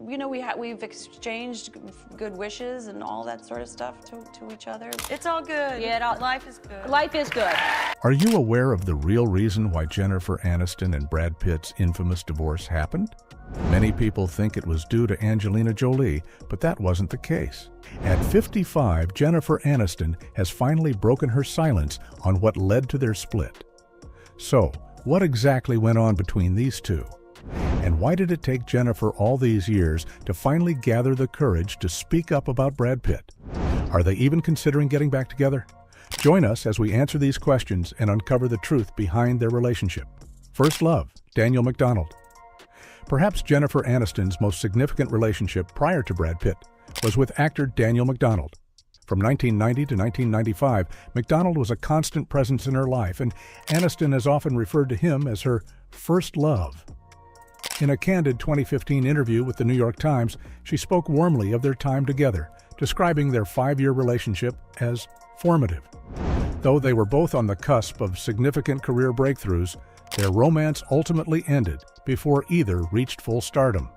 you know, we've exchanged good wishes and all that sort of stuff to each other. It's all good. Yeah, life is good. life is good. Are you aware of the real reason why Jennifer Aniston and Brad Pitt's infamous divorce happened? Many people think it was due to Angelina Jolie, but that wasn't the case. At 55, Jennifer Aniston has finally broken her silence on what led to their split. So, what exactly went on between these two? And why did it take Jennifer all these years to finally gather the courage to speak up about Brad Pitt? Are they even considering getting back together? Join us as we answer these questions and uncover the truth behind their relationship. First love, Daniel McDonald. Perhaps Jennifer Aniston's most significant relationship prior to Brad Pitt was with actor Daniel McDonald. From 1990 to 1995, McDonald was a constant presence in her life, and Aniston has often referred to him as her first love. In a candid 2015 interview with the New York Times, she spoke warmly of their time together, describing their 5-year relationship as formative. Though they were both on the cusp of significant career breakthroughs, their romance ultimately ended before either reached full stardom.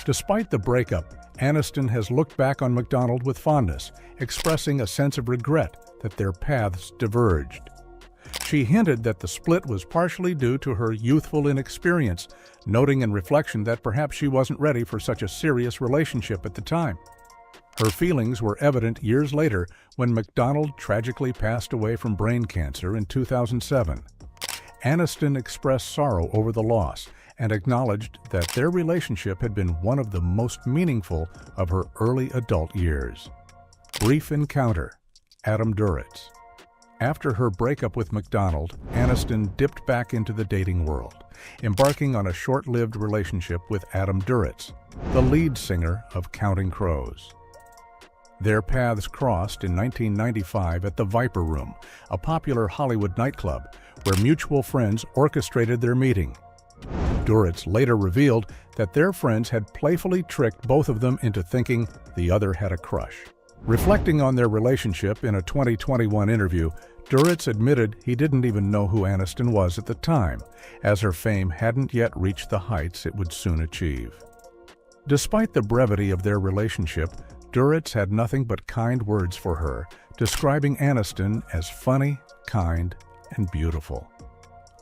Despite the breakup, Aniston has looked back on McDonald with fondness, expressing a sense of regret that their paths diverged. She hinted that the split was partially due to her youthful inexperience, noting in reflection that perhaps she wasn't ready for such a serious relationship at the time. Her feelings were evident years later when McDonald tragically passed away from brain cancer in 2007. Aniston expressed sorrow over the loss and acknowledged that their relationship had been one of the most meaningful of her early adult years. Brief encounter, Adam Duritz. After her breakup with McDonald, Aniston dipped back into the dating world, embarking on a short-lived relationship with Adam Duritz, the lead singer of Counting Crows. Their paths crossed in 1995 at the Viper Room, a popular Hollywood nightclub, where mutual friends orchestrated their meeting. Duritz later revealed that their friends had playfully tricked both of them into thinking the other had a crush. Reflecting on their relationship in a 2021 interview, Duritz admitted he didn't even know who Aniston was at the time, as her fame hadn't yet reached the heights it would soon achieve. Despite the brevity of their relationship, Duritz had nothing but kind words for her, describing Aniston as funny, kind, and beautiful.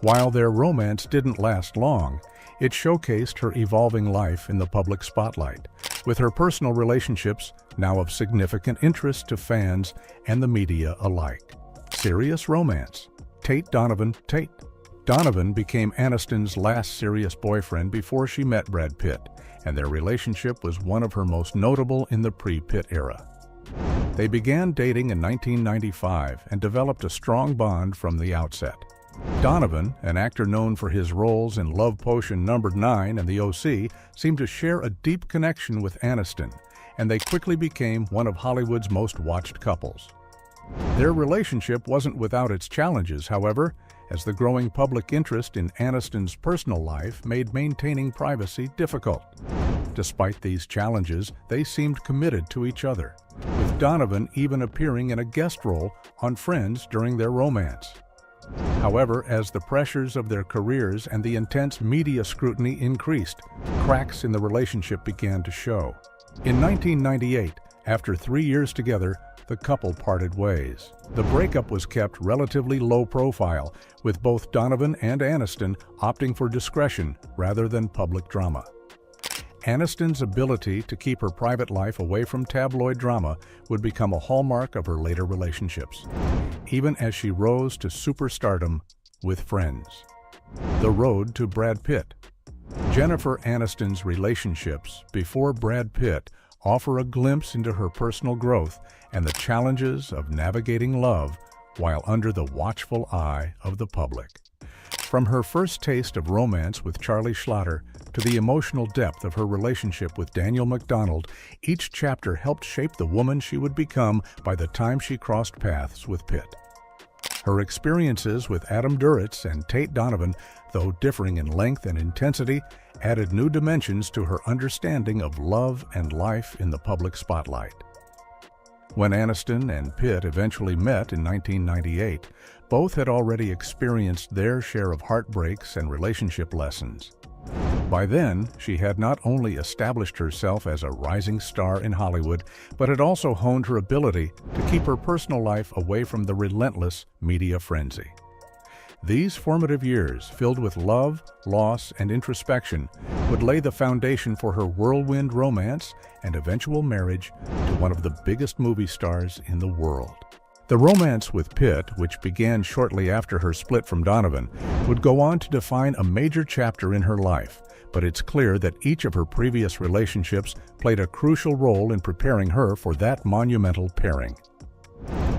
While their romance didn't last long, it showcased her evolving life in the public spotlight, with her personal relationships now of significant interest to fans and the media alike. Serious romance. Tate Donovan. Donovan became Aniston's last serious boyfriend before she met Brad Pitt, and their relationship was one of her most notable in the pre-Pitt era. They began dating in 1995 and developed a strong bond from the outset. Donovan, an actor known for his roles in Love Potion No. 9 and The O.C., seemed to share a deep connection with Aniston, and they quickly became one of Hollywood's most watched couples. Their relationship wasn't without its challenges, however, as the growing public interest in Aniston's personal life made maintaining privacy difficult. Despite these challenges, they seemed committed to each other, with Donovan even appearing in a guest role on Friends during their romance. However, as the pressures of their careers and the intense media scrutiny increased, cracks in the relationship began to show. In 1998, after 3 years together, the couple parted ways. The breakup was kept relatively low profile, with both Donovan and Aniston opting for discretion rather than public drama. Aniston's ability to keep her private life away from tabloid drama would become a hallmark of her later relationships, even as she rose to superstardom with Friends. The road to Brad Pitt. Jennifer Aniston's relationships before Brad Pitt offer a glimpse into her personal growth and the challenges of navigating love while under the watchful eye of the public. From her first taste of romance with Charlie Schlatter to the emotional depth of her relationship with Daniel McDonald, each chapter helped shape the woman she would become by the time she crossed paths with Pitt. Her experiences with Adam Duritz and Tate Donovan, though differing in length and intensity, added new dimensions to her understanding of love and life in the public spotlight. When Aniston and Pitt eventually met in 1998, both had already experienced their share of heartbreaks and relationship lessons. By then, she had not only established herself as a rising star in Hollywood, but had also honed her ability to keep her personal life away from the relentless media frenzy. These formative years, filled with love, loss, and introspection, would lay the foundation for her whirlwind romance and eventual marriage to one of the biggest movie stars in the world. The romance with Pitt, which began shortly after her split from Donovan, would go on to define a major chapter in her life, but it's clear that each of her previous relationships played a crucial role in preparing her for that monumental pairing.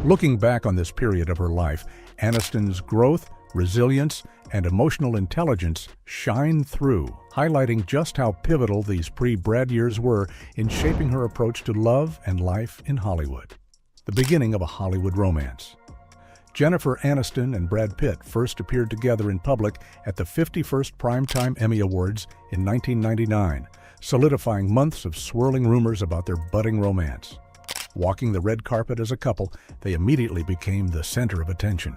Looking back on this period of her life, Aniston's growth, resilience, and emotional intelligence shine through, highlighting just how pivotal these pre-Brad years were in shaping her approach to love and life in Hollywood. The beginning of a Hollywood romance. Jennifer Aniston and Brad Pitt first appeared together in public at the 51st Primetime Emmy Awards in 1999, solidifying months of swirling rumors about their budding romance. Walking the red carpet as a couple, they immediately became the center of attention.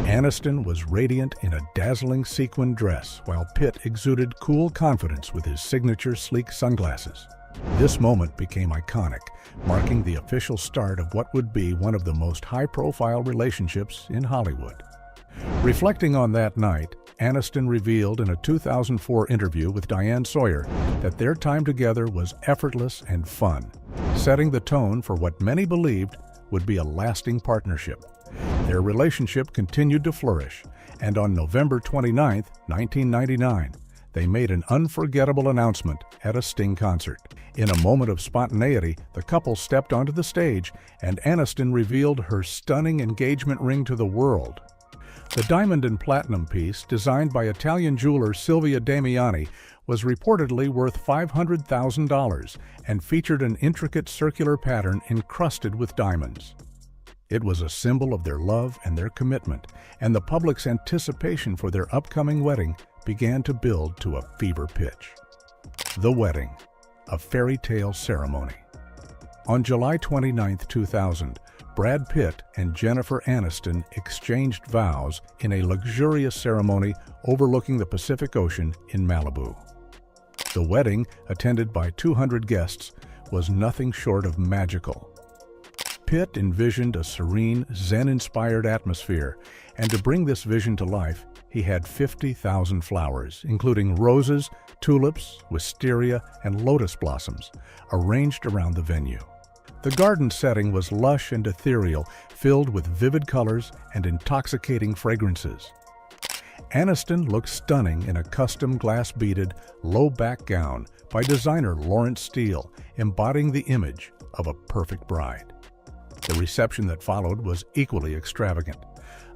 Aniston was radiant in a dazzling sequin dress, while Pitt exuded cool confidence with his signature sleek sunglasses. This moment became iconic, marking the official start of what would be one of the most high-profile relationships in Hollywood. Reflecting on that night, Aniston revealed in a 2004 interview with Diane Sawyer that their time together was effortless and fun, setting the tone for what many believed would be a lasting partnership. Their relationship continued to flourish, and on November 29, 1999, they made an unforgettable announcement at a Sting concert. In a moment of spontaneity, the couple stepped onto the stage, and Aniston revealed her stunning engagement ring to the world. The diamond and platinum piece, designed by Italian jeweler Silvia Damiani, was reportedly worth $500,000 and featured an intricate circular pattern encrusted with diamonds. It was a symbol of their love and their commitment, and the public's anticipation for their upcoming wedding began to build to a fever pitch. The wedding, a fairy tale ceremony. On July 29, 2000, Brad Pitt and Jennifer Aniston exchanged vows in a luxurious ceremony overlooking the Pacific Ocean in Malibu. The wedding, attended by 200 guests, was nothing short of magical. Pitt envisioned a serene, Zen-inspired atmosphere, and to bring this vision to life, he had 50,000 flowers, including roses, tulips, wisteria, and lotus blossoms, arranged around the venue. The garden setting was lush and ethereal, filled with vivid colors and intoxicating fragrances. Aniston looked stunning in a custom glass-beaded, low-back gown by designer Lawrence Steele, embodying the image of a perfect bride. The reception that followed was equally extravagant.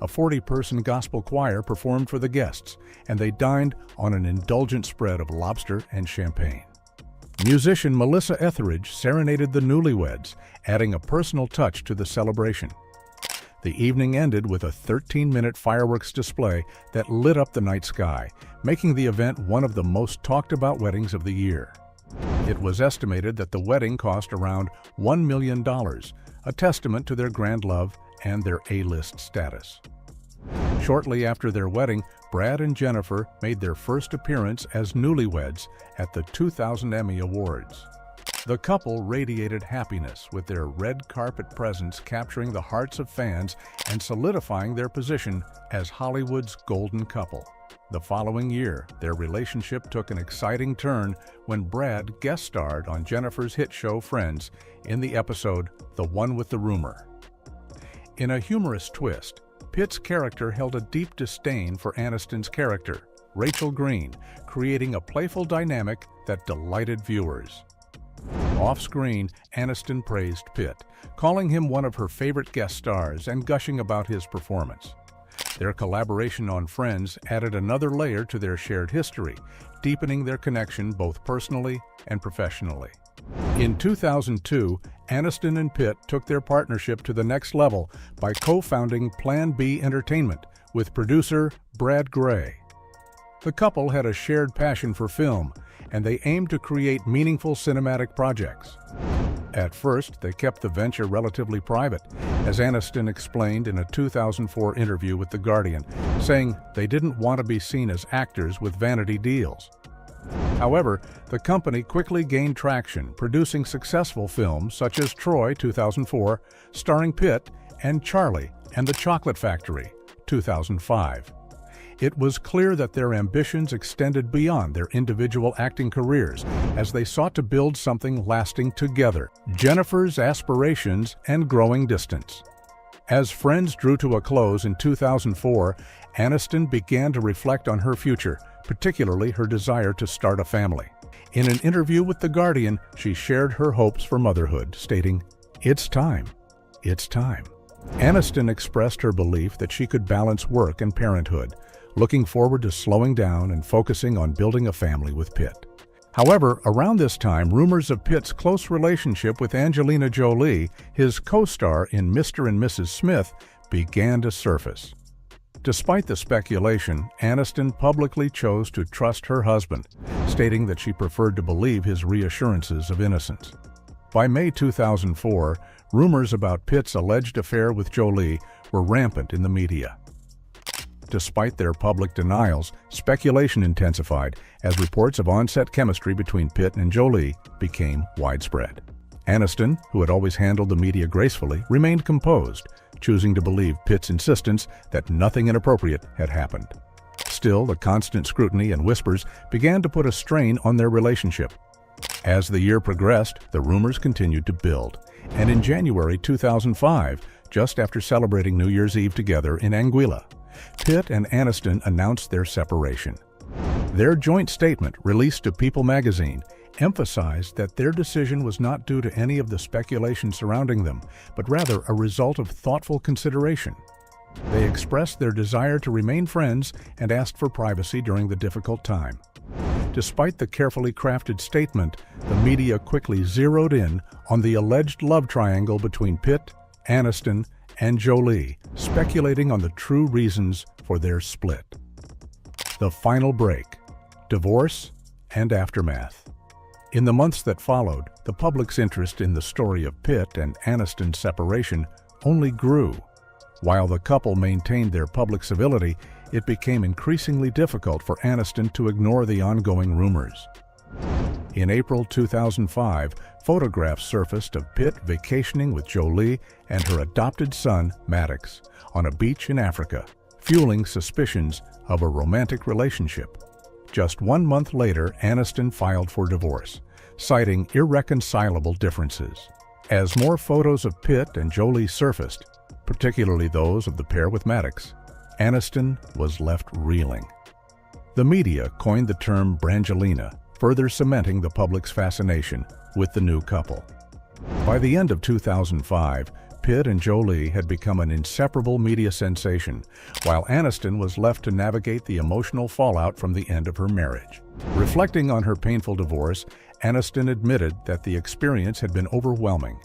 A 40-person gospel choir performed for the guests, and they dined on an indulgent spread of lobster and champagne. Musician Melissa Etheridge serenaded the newlyweds, adding a personal touch to the celebration. The evening ended with a 13-minute fireworks display that lit up the night sky, making the event one of the most talked-about weddings of the year. It was estimated that the wedding cost around $1 million, a testament to their grand love and their A-list status. Shortly after their wedding, Brad and Jennifer made their first appearance as newlyweds at the 2000 Emmy Awards. The couple radiated happiness, with their red carpet presence capturing the hearts of fans and solidifying their position as Hollywood's golden couple. The following year, their relationship took an exciting turn when Brad guest starred on Jennifer's hit show Friends in the episode The One with the Rumor. In a humorous twist, Pitt's character held a deep disdain for Aniston's character, Rachel Green, creating a playful dynamic that delighted viewers. Off-screen, Aniston praised Pitt, calling him one of her favorite guest stars and gushing about his performance. Their collaboration on Friends added another layer to their shared history, deepening their connection both personally and professionally. In 2002, Aniston and Pitt took their partnership to the next level by co-founding Plan B Entertainment with producer Brad Gray. The couple had a shared passion for film, and they aimed to create meaningful cinematic projects. At first, they kept the venture relatively private, as Aniston explained in a 2004 interview with The Guardian, saying they didn't want to be seen as actors with vanity deals. However, the company quickly gained traction, producing successful films such as Troy, 2004, starring Pitt, and Charlie and the Chocolate Factory, 2005. It was clear that their ambitions extended beyond their individual acting careers as they sought to build something lasting together, Jennifer's aspirations and growing distance. As Friends drew to a close in 2004, Aniston began to reflect on her future, particularly her desire to start a family. In an interview with The Guardian, she shared her hopes for motherhood, stating, "It's time. It's time." Aniston expressed her belief that she could balance work and parenthood, looking forward to slowing down and focusing on building a family with Pitt. However, around this time, rumors of Pitt's close relationship with Angelina Jolie, his co-star in Mr. and Mrs. Smith, began to surface. Despite the speculation, Aniston publicly chose to trust her husband, stating that she preferred to believe his reassurances of innocence. By May 2004, rumors about Pitt's alleged affair with Jolie were rampant in the media. Despite their public denials, speculation intensified as reports of on-set chemistry between Pitt and Jolie became widespread. Aniston, who had always handled the media gracefully, remained composed, choosing to believe Pitt's insistence that nothing inappropriate had happened. Still, the constant scrutiny and whispers began to put a strain on their relationship. As the year progressed, the rumors continued to build, and in January 2005, just after celebrating New Year's Eve together in Anguilla, Pitt and Aniston announced their separation. Their joint statement, released to People magazine, emphasized that their decision was not due to any of the speculation surrounding them, but rather a result of thoughtful consideration. They expressed their desire to remain friends and asked for privacy during the difficult time. Despite the carefully crafted statement, the media quickly zeroed in on the alleged love triangle between Pitt, Aniston, and Jolie, speculating on the true reasons for their split. The final break: divorce and aftermath. In the months that followed, the public's interest in the story of Pitt and Aniston's separation only grew. While the couple maintained their public civility, it became increasingly difficult for Aniston to ignore the ongoing rumors. In April 2005, photographs surfaced of Pitt vacationing with Jolie and her adopted son, Maddox, on a beach in Africa, fueling suspicions of a romantic relationship. Just 1 month later, Aniston filed for divorce, citing irreconcilable differences. As more photos of Pitt and Jolie surfaced, particularly those of the pair with Maddox, Aniston was left reeling. The media coined the term Brangelina, further cementing the public's fascination with the new couple. By the end of 2005, Pitt and Jolie had become an inseparable media sensation, while Aniston was left to navigate the emotional fallout from the end of her marriage. Reflecting on her painful divorce, Aniston admitted that the experience had been overwhelming.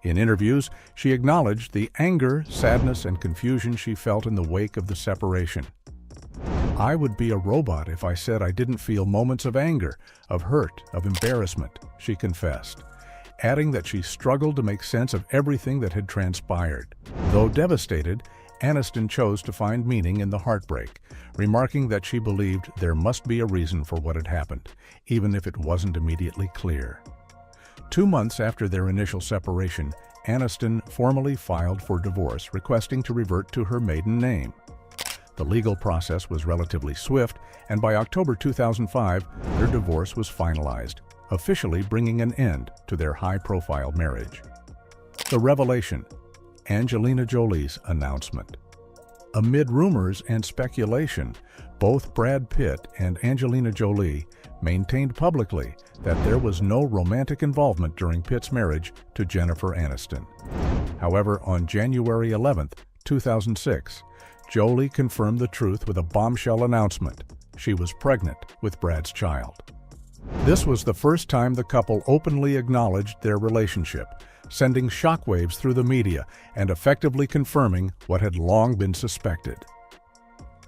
In interviews, she acknowledged the anger, sadness, and confusion she felt in the wake of the separation. "I would be a robot if I said I didn't feel moments of anger, of hurt, of embarrassment," she confessed, adding that she struggled to make sense of everything that had transpired. Though devastated, Aniston chose to find meaning in the heartbreak, remarking that she believed there must be a reason for what had happened, even if it wasn't immediately clear. 2 months after their initial separation, Aniston formally filed for divorce, requesting to revert to her maiden name. The legal process was relatively swift, and by October 2005, their divorce was finalized, officially bringing an end to their high-profile marriage. The revelation: Angelina Jolie's announcement. Amid rumors and speculation, both Brad Pitt and Angelina Jolie maintained publicly that there was no romantic involvement during Pitt's marriage to Jennifer Aniston. However, on January 11, 2006, Jolie confirmed the truth with a bombshell announcement: she was pregnant with Brad's child. This was the first time the couple openly acknowledged their relationship, sending shockwaves through the media and effectively confirming what had long been suspected.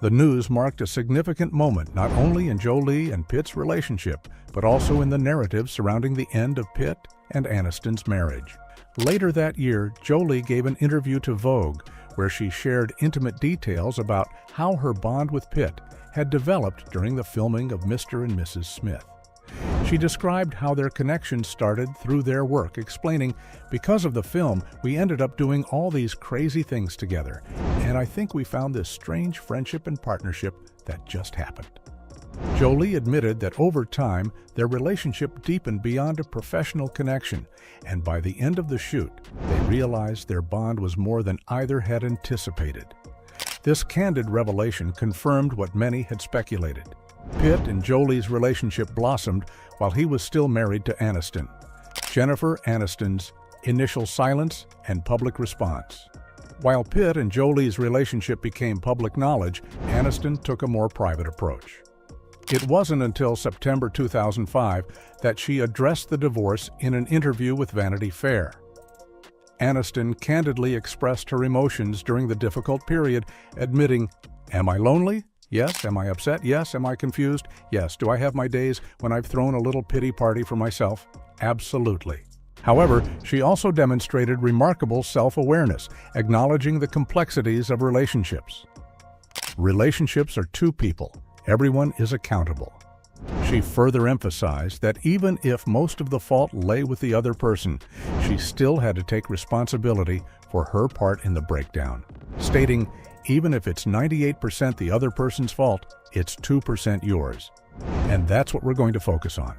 The news marked a significant moment not only in Jolie and Pitt's relationship, but also in the narrative surrounding the end of Pitt and Aniston's marriage. Later that year, Jolie gave an interview to Vogue where she shared intimate details about how her bond with Pitt had developed during the filming of Mr. and Mrs. Smith. She described how their connection started through their work, explaining, "Because of the film, we ended up doing all these crazy things together, and I think we found this strange friendship and partnership that just happened." Jolie admitted that over time, their relationship deepened beyond a professional connection, and by the end of the shoot, they realized their bond was more than either had anticipated. This candid revelation confirmed what many had speculated. Pitt and Jolie's relationship blossomed while he was still married to Aniston. Jennifer Aniston's initial silence and public response. While Pitt and Jolie's relationship became public knowledge, Aniston took a more private approach. It wasn't until September 2005 that she addressed the divorce in an interview with Vanity Fair. Aniston candidly expressed her emotions during the difficult period, admitting, "Am I lonely? Yes. Am I upset? Yes. Am I confused? Yes. Do I have my days when I've thrown a little pity party for myself? Absolutely." However, she also demonstrated remarkable self-awareness, acknowledging the complexities of relationships. Relationships are two people. Everyone is accountable. She further emphasized that even if most of the fault lay with the other person, she still had to take responsibility for her part in the breakdown, stating, "Even if it's 98% the other person's fault, it's 2% yours." And that's what we're going to focus on.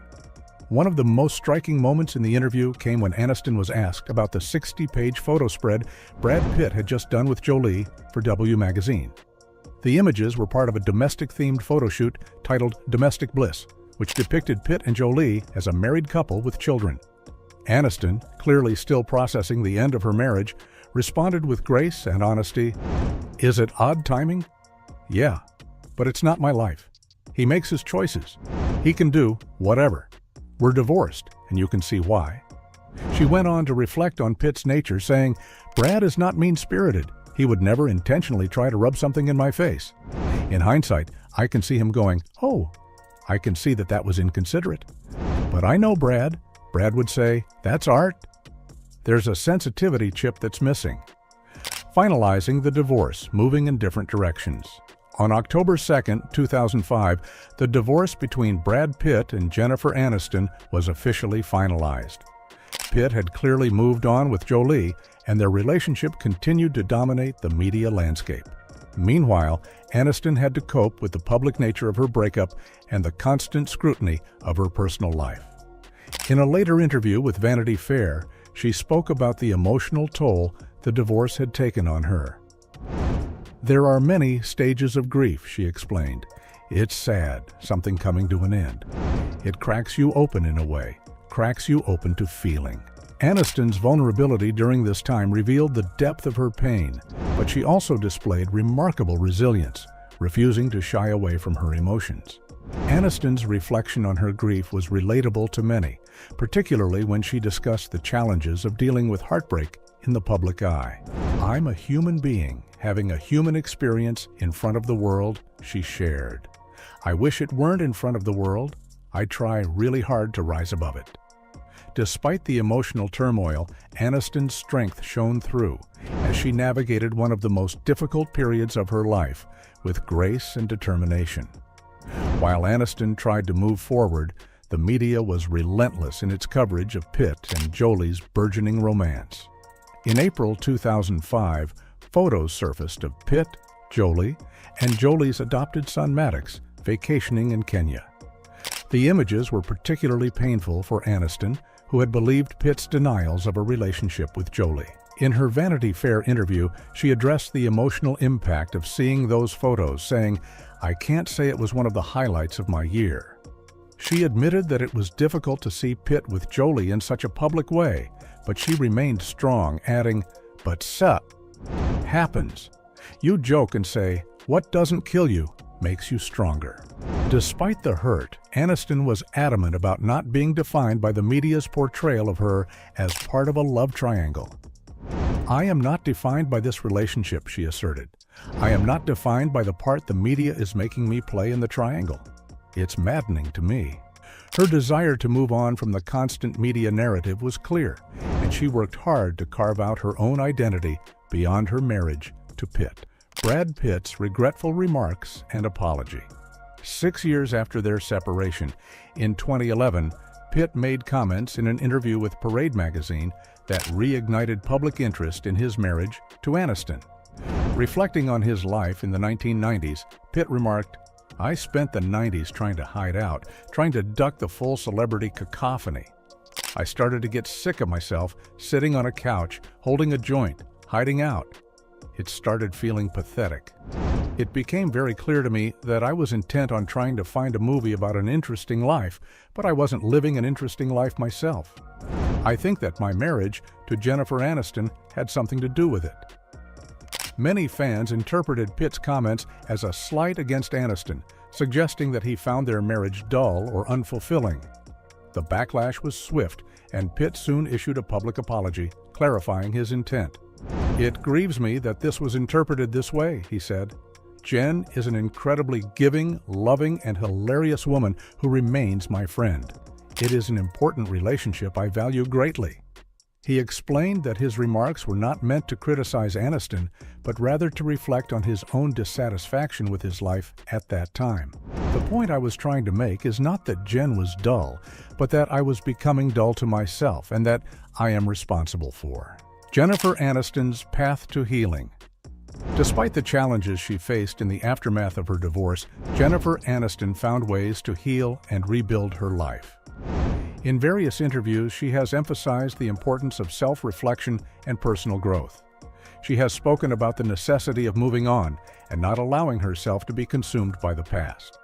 One of the most striking moments in the interview came when Aniston was asked about the 60-page photo spread Brad Pitt had just done with Jolie for W magazine. The images were part of a domestic-themed photo shoot titled Domestic Bliss, which depicted Pitt and Jolie as a married couple with children. Aniston, clearly still processing the end of her marriage, responded with grace and honesty, "Is it odd timing? Yeah, but it's not my life. He makes his choices. He can do whatever. We're divorced, and you can see why." She went on to reflect on Pitt's nature, saying, "Brad is not mean-spirited. He would never intentionally try to rub something in my face. In hindsight, I can see him going, 'Oh, I can see that that was inconsiderate.' But I know Brad. Brad would say, 'That's art.' There's a sensitivity chip that's missing." Finalizing the divorce, moving in different directions. On October 2, 2005, the divorce between Brad Pitt and Jennifer Aniston was officially finalized. Pitt had clearly moved on with Jolie, and their relationship continued to dominate the media landscape. Meanwhile, Aniston had to cope with the public nature of her breakup and the constant scrutiny of her personal life. In a later interview with Vanity Fair, she spoke about the emotional toll the divorce had taken on her. "There are many stages of grief," she explained. "It's sad, something coming to an end. It cracks you open in a way, cracks you open to feeling." Aniston's vulnerability during this time revealed the depth of her pain, but she also displayed remarkable resilience, refusing to shy away from her emotions. Aniston's reflection on her grief was relatable to many, particularly when she discussed the challenges of dealing with heartbreak in the public eye. "I'm a human being, having a human experience in front of the world," she shared. "I wish it weren't in front of the world. I try really hard to rise above it." Despite the emotional turmoil, Aniston's strength shone through as she navigated one of the most difficult periods of her life with grace and determination. While Aniston tried to move forward, the media was relentless in its coverage of Pitt and Jolie's burgeoning romance. In April 2005, photos surfaced of Pitt, Jolie, and Jolie's adopted son Maddox vacationing in Kenya. The images were particularly painful for Aniston, who had believed Pitt's denials of a relationship with Jolie. In her Vanity Fair interview, she addressed the emotional impact of seeing those photos, saying, "I can't say it was one of the highlights of my year." She admitted that it was difficult to see Pitt with Jolie in such a public way, but she remained strong, adding, "But sup, happens. You joke and say, 'What doesn't kill you makes you stronger.'" Despite the hurt, Aniston was adamant about not being defined by the media's portrayal of her as part of a love triangle. "I am not defined by this relationship," she asserted. "I am not defined by the part the media is making me play in the triangle. It's maddening to me." Her desire to move on from the constant media narrative was clear, and she worked hard to carve out her own identity beyond her marriage to Pitt. Brad Pitt's regretful remarks and apology. 6 years after their separation, in 2011, Pitt made comments in an interview with Parade magazine that reignited public interest in his marriage to Aniston. Reflecting on his life in the 1990s, Pitt remarked, "I spent the 90s trying to hide out, trying to duck the full celebrity cacophony. I started to get sick of myself sitting on a couch, holding a joint, hiding out. It started feeling pathetic. It became very clear to me that I was intent on trying to find a movie about an interesting life, but I wasn't living an interesting life myself. I think that my marriage to Jennifer Aniston had something to do with it." Many fans interpreted Pitt's comments as a slight against Aniston, suggesting that he found their marriage dull or unfulfilling. The backlash was swift, and Pitt soon issued a public apology, clarifying his intent. "It grieves me that this was interpreted this way," he said. "Jen is an incredibly giving, loving, and hilarious woman who remains my friend. It is an important relationship I value greatly." He explained that his remarks were not meant to criticize Aniston, but rather to reflect on his own dissatisfaction with his life at that time. "The point I was trying to make is not that Jen was dull, but that I was becoming dull to myself and that I am responsible for." Jennifer Aniston's path to healing. Despite the challenges she faced in the aftermath of her divorce, Jennifer Aniston found ways to heal and rebuild her life. In various interviews, she has emphasized the importance of self-reflection and personal growth. She has spoken about the necessity of moving on and not allowing herself to be consumed by the past.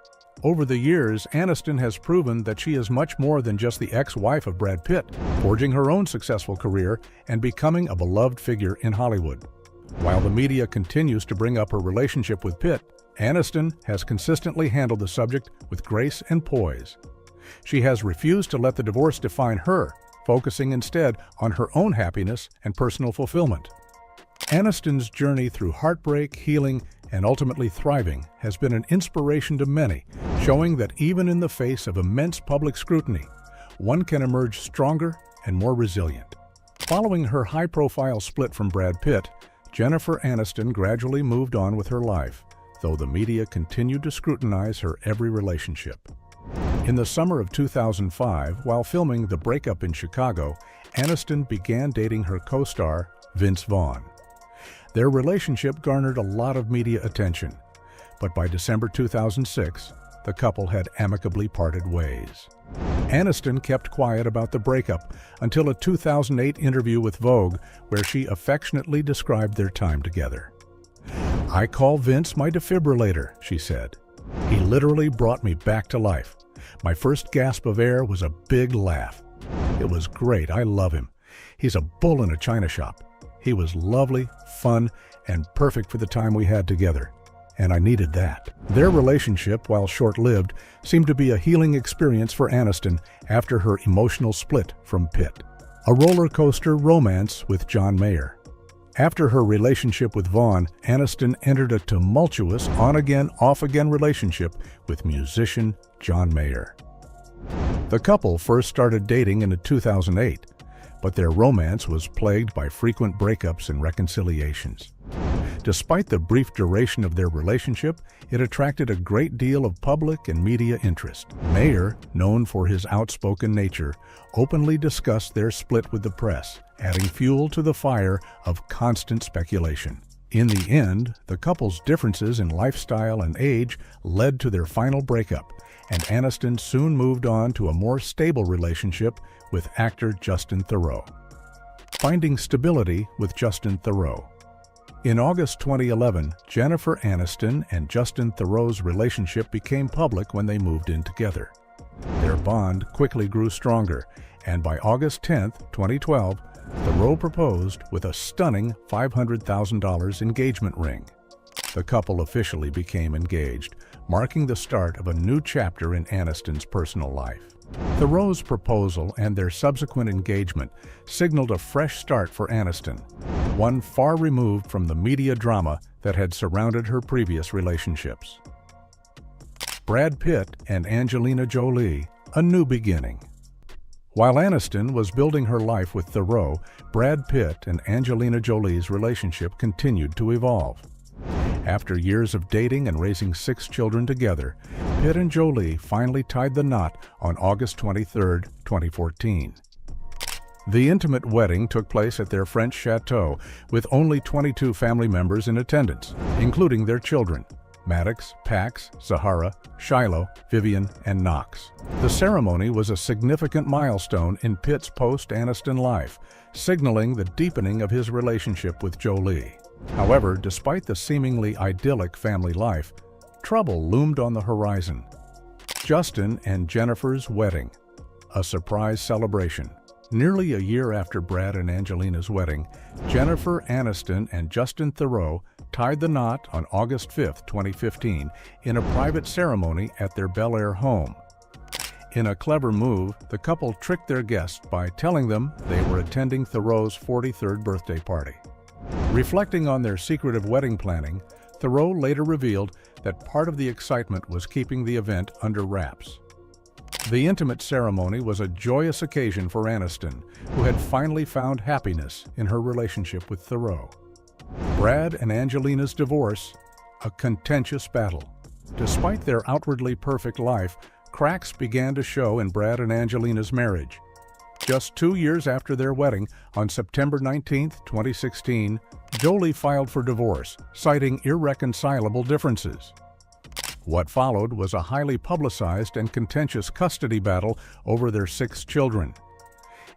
Over the years, Aniston has proven that she is much more than just the ex-wife of Brad Pitt, forging her own successful career and becoming a beloved figure in Hollywood. While the media continues to bring up her relationship with Pitt, Aniston has consistently handled the subject with grace and poise. She has refused to let the divorce define her, focusing instead on her own happiness and personal fulfillment. Aniston's journey through heartbreak, healing, and ultimately thriving has been an inspiration to many, showing that even in the face of immense public scrutiny, one can emerge stronger and more resilient. Following her high-profile split from Brad Pitt, Jennifer Aniston gradually moved on with her life, though the media continued to scrutinize her every relationship. In the summer of 2005, while filming The Breakup in Chicago, Aniston began dating her co-star, Vince Vaughn. Their relationship garnered a lot of media attention, but by December 2006, the couple had amicably parted ways. Aniston kept quiet about the breakup until a 2008 interview with Vogue, where she affectionately described their time together. "I call Vince my defibrillator," she said. "He literally brought me back to life. My first gasp of air was a big laugh. It was great. I love him. He's a bull in a china shop. He was lovely, fun, and perfect for the time we had together. And I needed that." Their relationship, while short-lived, seemed to be a healing experience for Aniston after her emotional split from Pitt. A roller coaster romance with John Mayer. After her relationship with Vaughn, Aniston entered a tumultuous on-again, off-again relationship with musician John Mayer. The couple first started dating in 2008, but their romance was plagued by frequent breakups and reconciliations. Despite the brief duration of their relationship, it attracted a great deal of public and media interest. Mayer, known for his outspoken nature, openly discussed their split with the press, adding fuel to the fire of constant speculation. In the end, the couple's differences in lifestyle and age led to their final breakup, and Aniston soon moved on to a more stable relationship with actor Justin Theroux. Finding stability with Justin Theroux. In August 2011, Jennifer Aniston and Justin Theroux's relationship became public when they moved in together. Their bond quickly grew stronger, and by August 10, 2012, Theroux proposed with a stunning $500,000 engagement ring. The couple officially became engaged, marking the start of a new chapter in Aniston's personal life. Theroux's proposal and their subsequent engagement signaled a fresh start for Aniston, one far removed from the media drama that had surrounded her previous relationships. Brad Pitt and Angelina Jolie, a new beginning. While Aniston was building her life with Theroux, Brad Pitt and Angelina Jolie's relationship continued to evolve. After years of dating and raising 6 children together, Pitt and Jolie finally tied the knot on August 23, 2014. The intimate wedding took place at their French chateau with only 22 family members in attendance, including their children, Maddox, Pax, Zahara, Shiloh, Vivian, and Knox. The ceremony was a significant milestone in Pitt's post-Aniston life, signaling the deepening of his relationship with Jolie. However, despite the seemingly idyllic family life, trouble loomed on the horizon. Justin and Jennifer's wedding, a surprise celebration. Nearly a year after Brad and Angelina's wedding, Jennifer Aniston and Justin Theroux tied the knot on August 5, 2015, in a private ceremony at their Bel Air home. In a clever move, the couple tricked their guests by telling them they were attending Theroux's 43rd birthday party. Reflecting on their secretive wedding planning, Theroux later revealed that part of the excitement was keeping the event under wraps. The intimate ceremony was a joyous occasion for Aniston, who had finally found happiness in her relationship with Theroux. Brad and Angelina's divorce, a contentious battle. Despite their outwardly perfect life, cracks began to show in Brad and Angelina's marriage. Just 2 years after their wedding, on September 19, 2016, Jolie filed for divorce, citing irreconcilable differences. What followed was a highly publicized and contentious custody battle over their 6 children.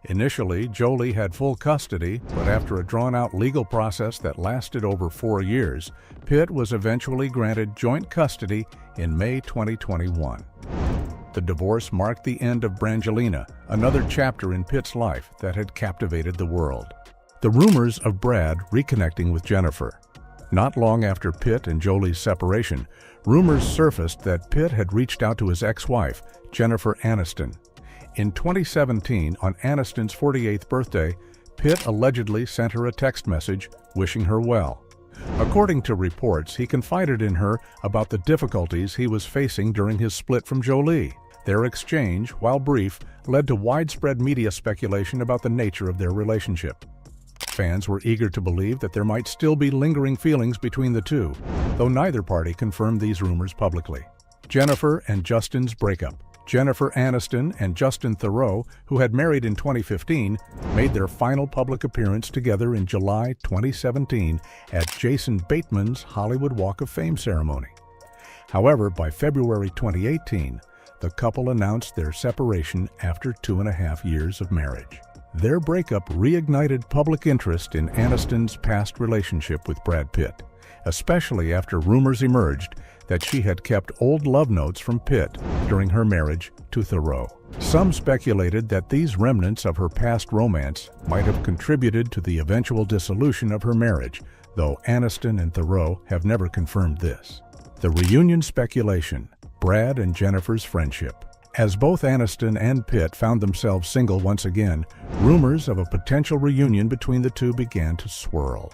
Initially, Jolie had full custody, but after a drawn-out legal process that lasted over 4 years, Pitt was eventually granted joint custody in May 2021. The divorce marked the end of Brangelina, another chapter in Pitt's life that had captivated the world. The rumors of Brad reconnecting with Jennifer. Not long after Pitt and Jolie's separation, rumors surfaced that Pitt had reached out to his ex-wife, Jennifer Aniston. In 2017, on Aniston's 48th birthday, Pitt allegedly sent her a text message wishing her well. According to reports, he confided in her about the difficulties he was facing during his split from Jolie. Their exchange, while brief, led to widespread media speculation about the nature of their relationship. Fans were eager to believe that there might still be lingering feelings between the two, though neither party confirmed these rumors publicly. Jennifer and Justin's breakup. Jennifer Aniston and Justin Theroux, who had married in 2015, made their final public appearance together in July 2017 at Jason Bateman's Hollywood Walk of Fame ceremony. However, by February 2018, the couple announced their separation after 2.5 years of marriage. Their breakup reignited public interest in Aniston's past relationship with Brad Pitt, especially after rumors emerged that she had kept old love notes from Pitt during her marriage to Theroux. Some speculated that these remnants of her past romance might have contributed to the eventual dissolution of her marriage, though Aniston and Theroux have never confirmed this. The reunion speculation, Brad and Jennifer's friendship. As both Aniston and Pitt found themselves single once again, rumors of a potential reunion between the two began to swirl.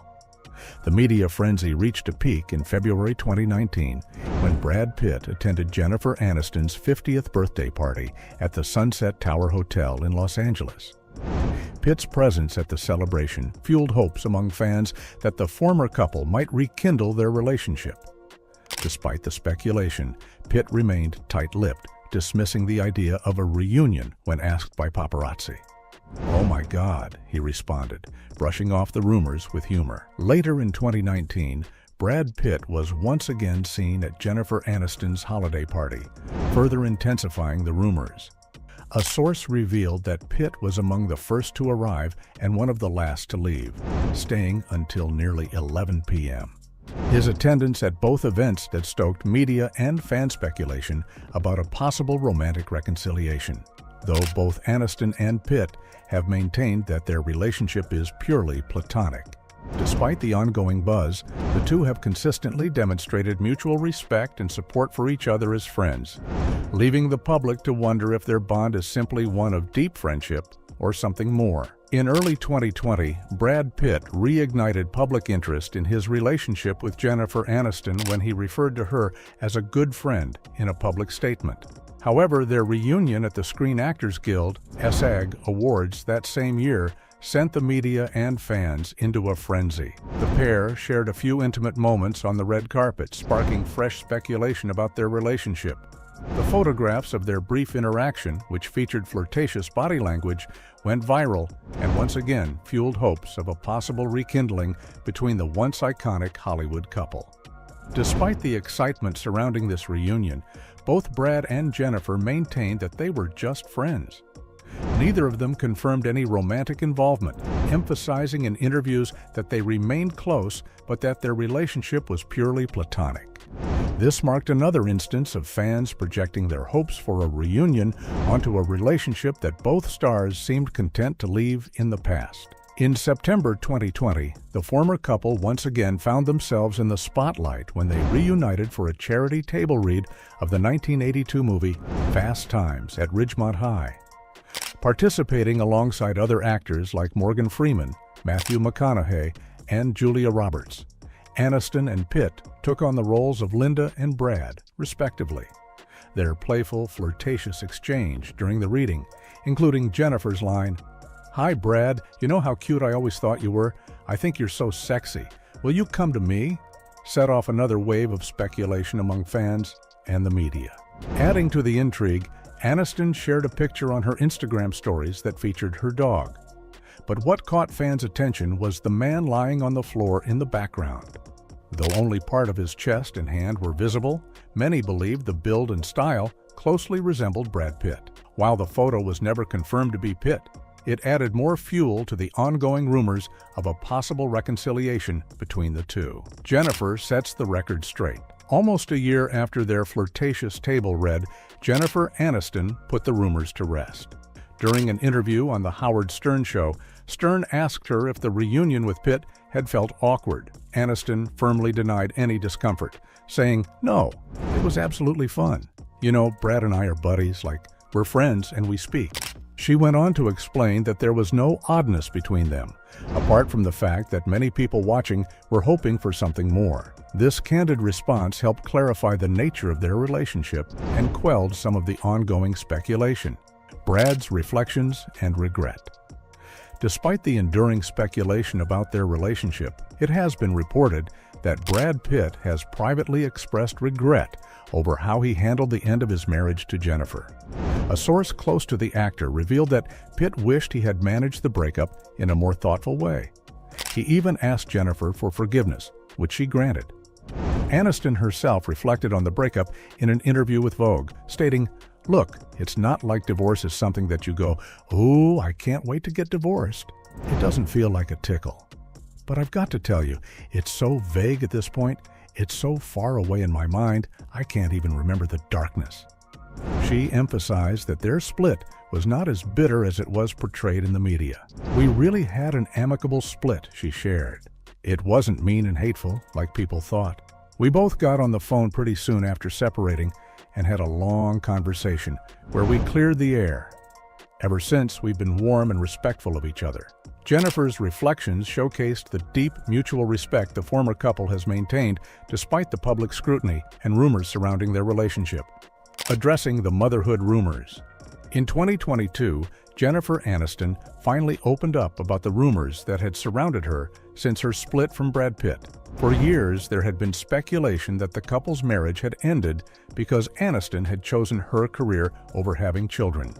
The media frenzy reached a peak in February 2019 when Brad Pitt attended Jennifer Aniston's 50th birthday party at the Sunset Tower Hotel in Los Angeles. Pitt's presence at the celebration fueled hopes among fans that the former couple might rekindle their relationship. Despite the speculation, Pitt remained tight-lipped, dismissing the idea of a reunion when asked by paparazzi. "Oh my God," he responded, brushing off the rumors with humor. Later in 2019, Brad Pitt was once again seen at Jennifer Aniston's holiday party, further intensifying the rumors. A source revealed that Pitt was among the first to arrive and one of the last to leave, staying until nearly 11 p.m. His attendance at both events had stoked media and fan speculation about a possible romantic reconciliation, though both Aniston and Pitt have maintained that their relationship is purely platonic. Despite the ongoing buzz, the two have consistently demonstrated mutual respect and support for each other as friends, leaving the public to wonder if their bond is simply one of deep friendship or something more. In early 2020, Brad Pitt reignited public interest in his relationship with Jennifer Aniston when he referred to her as a good friend in a public statement. However, their reunion at the Screen Actors Guild (SAG) Awards that same year sent the media and fans into a frenzy. The pair shared a few intimate moments on the red carpet, sparking fresh speculation about their relationship. The photographs of their brief interaction, which featured flirtatious body language, went viral and once again fueled hopes of a possible rekindling between the once iconic Hollywood couple. Despite the excitement surrounding this reunion, both Brad and Jennifer maintained that they were just friends. Neither of them confirmed any romantic involvement, emphasizing in interviews that they remained close but that their relationship was purely platonic. This marked another instance of fans projecting their hopes for a reunion onto a relationship that both stars seemed content to leave in the past. In September 2020, the former couple once again found themselves in the spotlight when they reunited for a charity table read of the 1982 movie Fast Times at Ridgemont High. Participating alongside other actors like Morgan Freeman, Matthew McConaughey, and Julia Roberts, Aniston and Pitt took on the roles of Linda and Brad, respectively. Their playful, flirtatious exchange during the reading, including Jennifer's line, "Hi, Brad, you know how cute I always thought you were? I think you're so sexy. Will you come to me?" set off another wave of speculation among fans and the media. Adding to the intrigue, Aniston shared a picture on her Instagram stories that featured her dog. But what caught fans' attention was the man lying on the floor in the background. Though only part of his chest and hand were visible, many believed the build and style closely resembled Brad Pitt. While the photo was never confirmed to be Pitt, it added more fuel to the ongoing rumors of a possible reconciliation between the two. Jennifer sets the record straight. Almost a year after their flirtatious table read, Jennifer Aniston put the rumors to rest. During an interview on The Howard Stern Show, Stern asked her if the reunion with Pitt had felt awkward. Aniston firmly denied any discomfort, saying, "No, it was absolutely fun. You know, Brad and I are buddies, like we're friends and we speak." She went on to explain that there was no oddness between them, apart from the fact that many people watching were hoping for something more. This candid response helped clarify the nature of their relationship and quelled some of the ongoing speculation, Brad's reflections and regret. Despite the enduring speculation about their relationship, it has been reported that Brad Pitt has privately expressed regret over how he handled the end of his marriage to Jennifer. A source close to the actor revealed that Pitt wished he had managed the breakup in a more thoughtful way. He even asked Jennifer for forgiveness, which she granted. Aniston herself reflected on the breakup in an interview with Vogue, stating, "Look, it's not like divorce is something that you go, 'Ooh, I can't wait to get divorced.' It doesn't feel like a tickle. But I've got to tell you, it's so vague at this point, it's so far away in my mind, I can't even remember the darkness." She emphasized that their split was not as bitter as it was portrayed in the media. "We really had an amicable split," she shared. "It wasn't mean and hateful, like people thought. We both got on the phone pretty soon after separating and had a long conversation where we cleared the air. Ever since, we've been warm and respectful of each other." Jennifer's reflections showcased the deep mutual respect the former couple has maintained despite the public scrutiny and rumors surrounding their relationship. Addressing the motherhood rumors. In 2022, Jennifer Aniston finally opened up about the rumors that had surrounded her since her split from Brad Pitt. For years, there had been speculation that the couple's marriage had ended because Aniston had chosen her career over having children.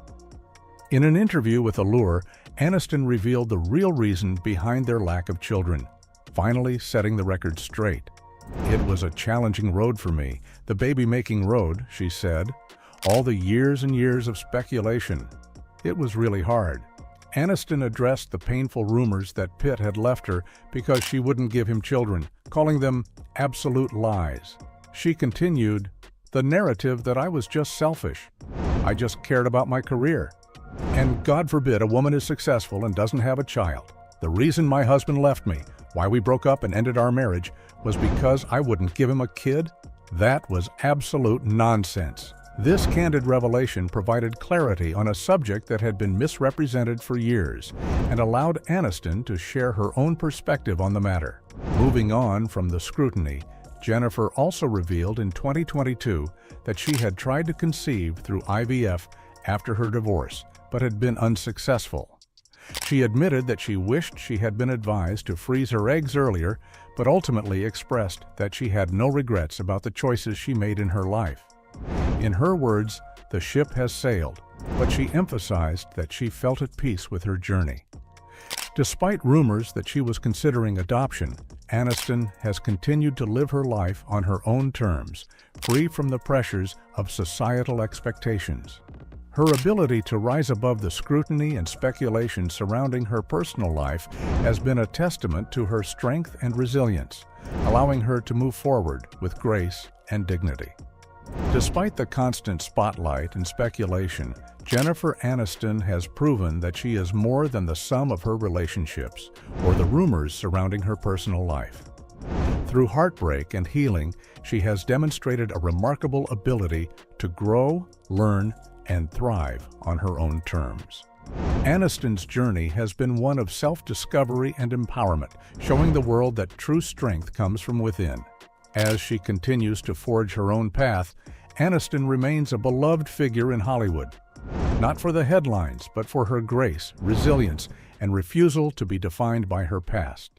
In an interview with Allure, Aniston revealed the real reason behind their lack of children, finally setting the record straight. "It was a challenging road for me, the baby-making road," she said. "All the years and years of speculation. It was really hard." Aniston addressed the painful rumors that Pitt had left her because she wouldn't give him children, calling them absolute lies. She continued, "The narrative that I was just selfish. I just cared about my career. And God forbid a woman is successful and doesn't have a child. The reason my husband left me, why we broke up and ended our marriage, was because I wouldn't give him a kid? That was absolute nonsense." This candid revelation provided clarity on a subject that had been misrepresented for years and allowed Aniston to share her own perspective on the matter. Moving on from the scrutiny, Jennifer also revealed in 2022 that she had tried to conceive through IVF after her divorce, but had been unsuccessful. She admitted that she wished she had been advised to freeze her eggs earlier, but ultimately expressed that she had no regrets about the choices she made in her life. In her words, the ship has sailed, but she emphasized that she felt at peace with her journey. Despite rumors that she was considering adoption, Aniston has continued to live her life on her own terms, free from the pressures of societal expectations. Her ability to rise above the scrutiny and speculation surrounding her personal life has been a testament to her strength and resilience, allowing her to move forward with grace and dignity. Despite the constant spotlight and speculation, Jennifer Aniston has proven that she is more than the sum of her relationships or the rumors surrounding her personal life. Through heartbreak and healing, she has demonstrated a remarkable ability to grow, learn, and thrive on her own terms. Aniston's journey has been one of self-discovery and empowerment, showing the world that true strength comes from within. As she continues to forge her own path, Aniston remains a beloved figure in Hollywood, not for the headlines, but for her grace, resilience, and refusal to be defined by her past.